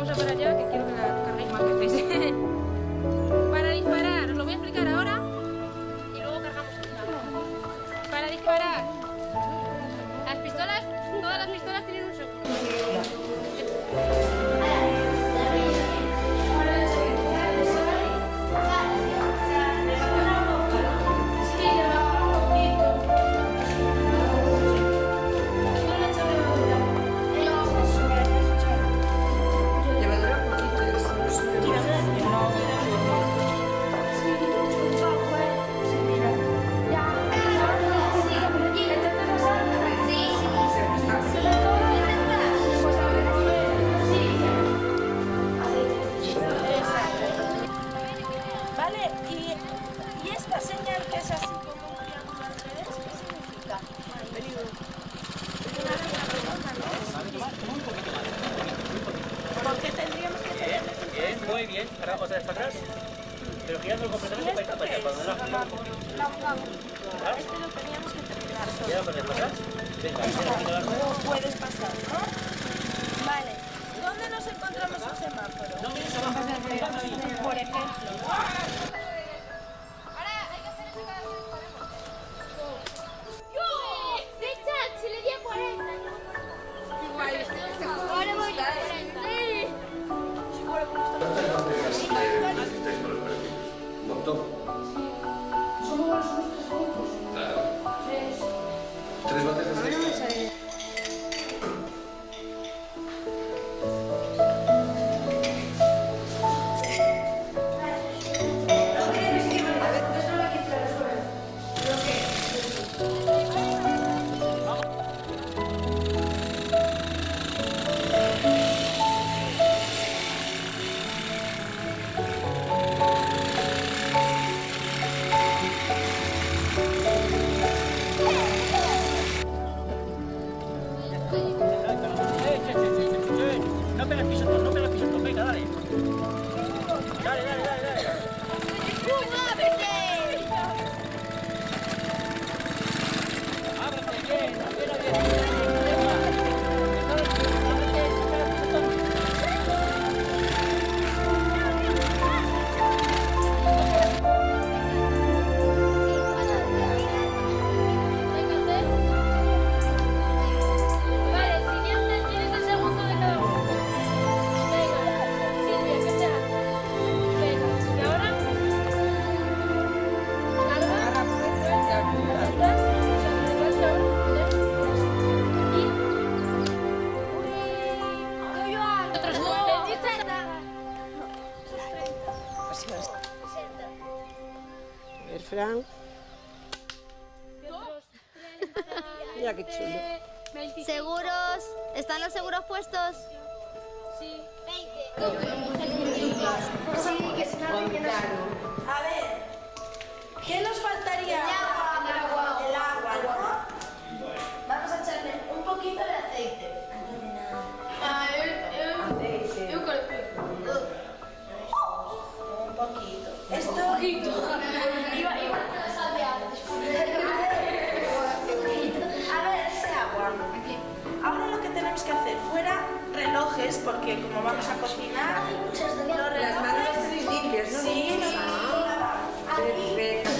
vamos a parar ya, que quiero que la carguéis más veces. Para disparar, os lo voy a explicar ahora y luego cargamos una. Para disparar, las pistolas, todas las pistolas tienen un segundo. Muy bien, ahora otra vez para atrás, pero girando completamente para allá, para allá. Este lo teníamos que terminar solo. ¿Ya para atrás? Venga, Puedes pasar, ¿no? Vale. ¿Dónde nos encontramos un semáforo? no mires abajo, Por ejemplo. Ahora hay que hacer eso cada vez que disparemos. ¡Yo! ¡De chat! ¡Se le di a 40! ¡Qué guay! Ahora voy a 40. Un montón. Somos buenos, somos 3 juntos. Claro. 3. 3 baterías de esta. No pegas pisotón, no pegas pisotón, venga, dale. Dale, dale, dale, dale. Ábrete, bien, apenas bien. A ver, Fran. Mira qué chulo. ¿Seguros? ¿Están los seguros puestos? Sí. 20. A ver, ¿qué nos faltaría? El agua, ¿no? Vamos a echarle un poquito de aceite. Eu calculo. Un poquito. Esto A ver, ese agua. Ahora lo que tenemos que hacer, fuera relojes, porque como vamos a cocinar, los relojes... Las manos limpias, ¿no? Sí, Perfecto.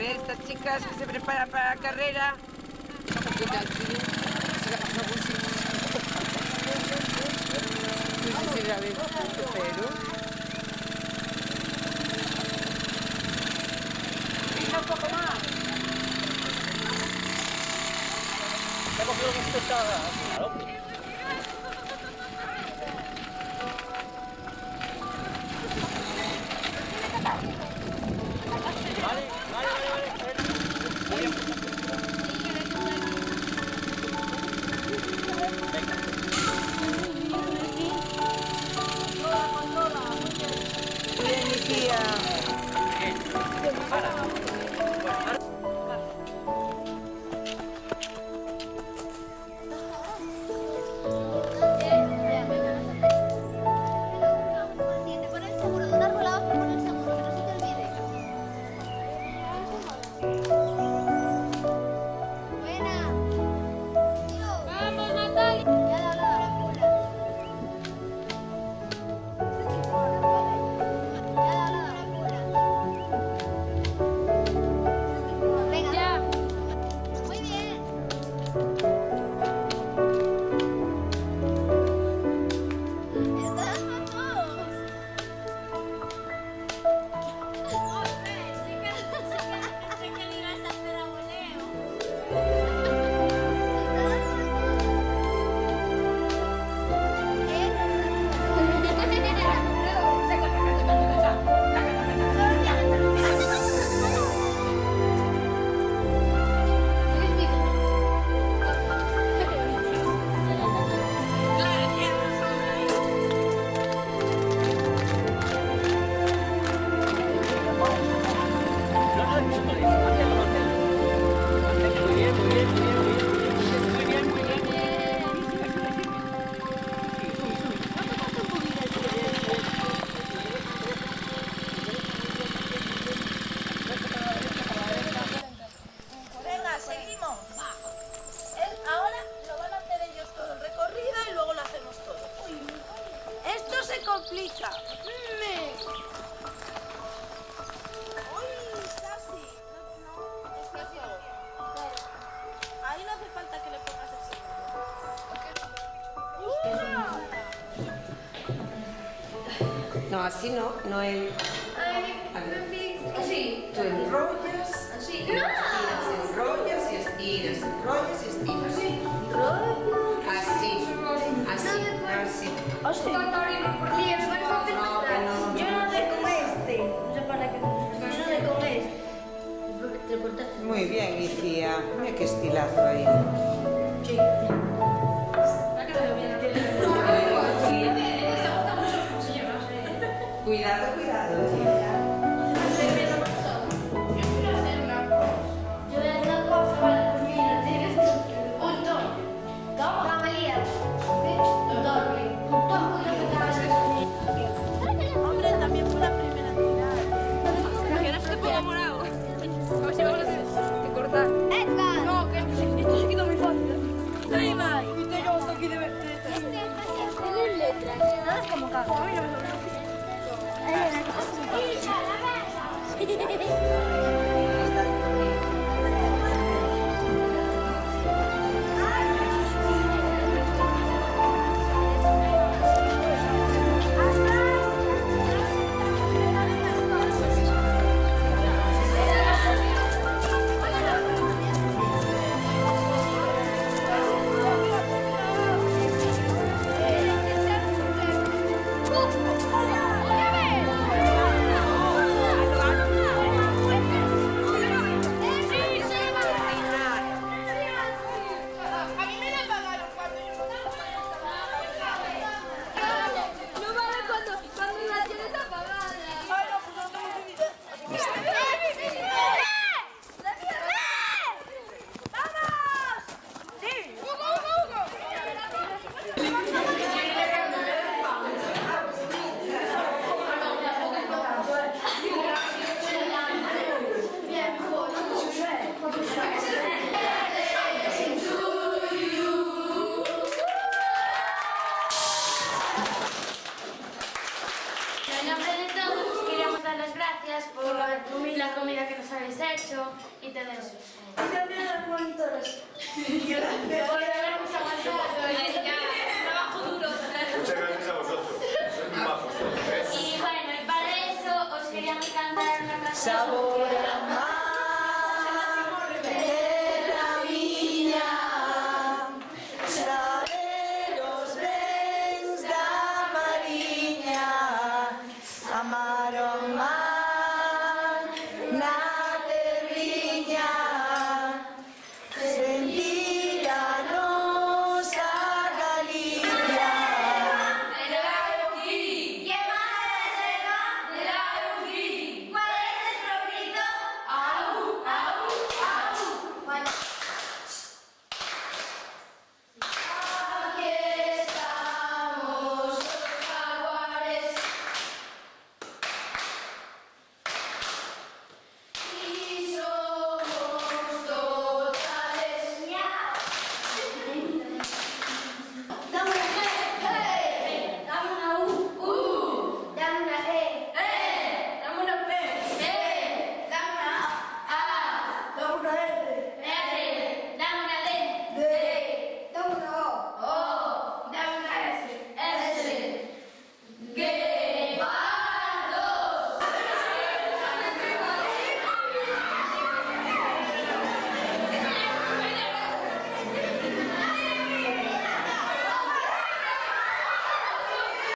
ver, estas chicas que se preparan para la carrera. ¿Qué tal, Chile? ¿Se la pasó algún sitio? No sé si la ves, pero... Venga, un poco más. Se ha cogido un pescado. Hombre. Bien, mi tía. Pon el seguro de un árbol a otro, pon el seguro, que no se te olvide. Buena. Vamos, Natalia. Ya la cola. Venga. Ya. Muy bien. Estás famoso. Sé que le ibas a hacer abueleo. No, manténlo, manténlo. Manténlo, muy bien, muy bien, muy bien, muy bien. Muy bien, muy bien, muy bien. Sigue, sigue, sigue. Sigue, sube, sube. Venga, seguimos. Ahora lo van a hacer ellos todo el recorrido y luego lo hacemos todo. Esto se complica. Uy, Sasi. Ahí no hace falta que le pongas el segundo. No, así no, no es... Así. Tú enrollas, Así. enrollas y estiras, enrollas y estiras. Así, así, así. Mira, me parece No, que no. Yo no doy con este. No sé para qué. Yo no doy con este. Porque te cortaste. Muy bien, Icía. Mira qué estilazo ahí. Cuidado, cuidado. Yo voy a hacer una cosa, vale, pues mira, tienes un ton. ¿Cómo? Camelía. Un ton, lo que te vas a hacer. Hombre, también fue la primera tirada. Que no se te ponga morado. A ver si vamos a cortar. Edgar. No, que esto se quita muy fácil. Ahí va. Y te llevo hasta aquí de verte. Tiene letras. No es como cago. A mí no me lo veo. Hay una cosa. y todo eso. Y también los monitores. Por haber mucha más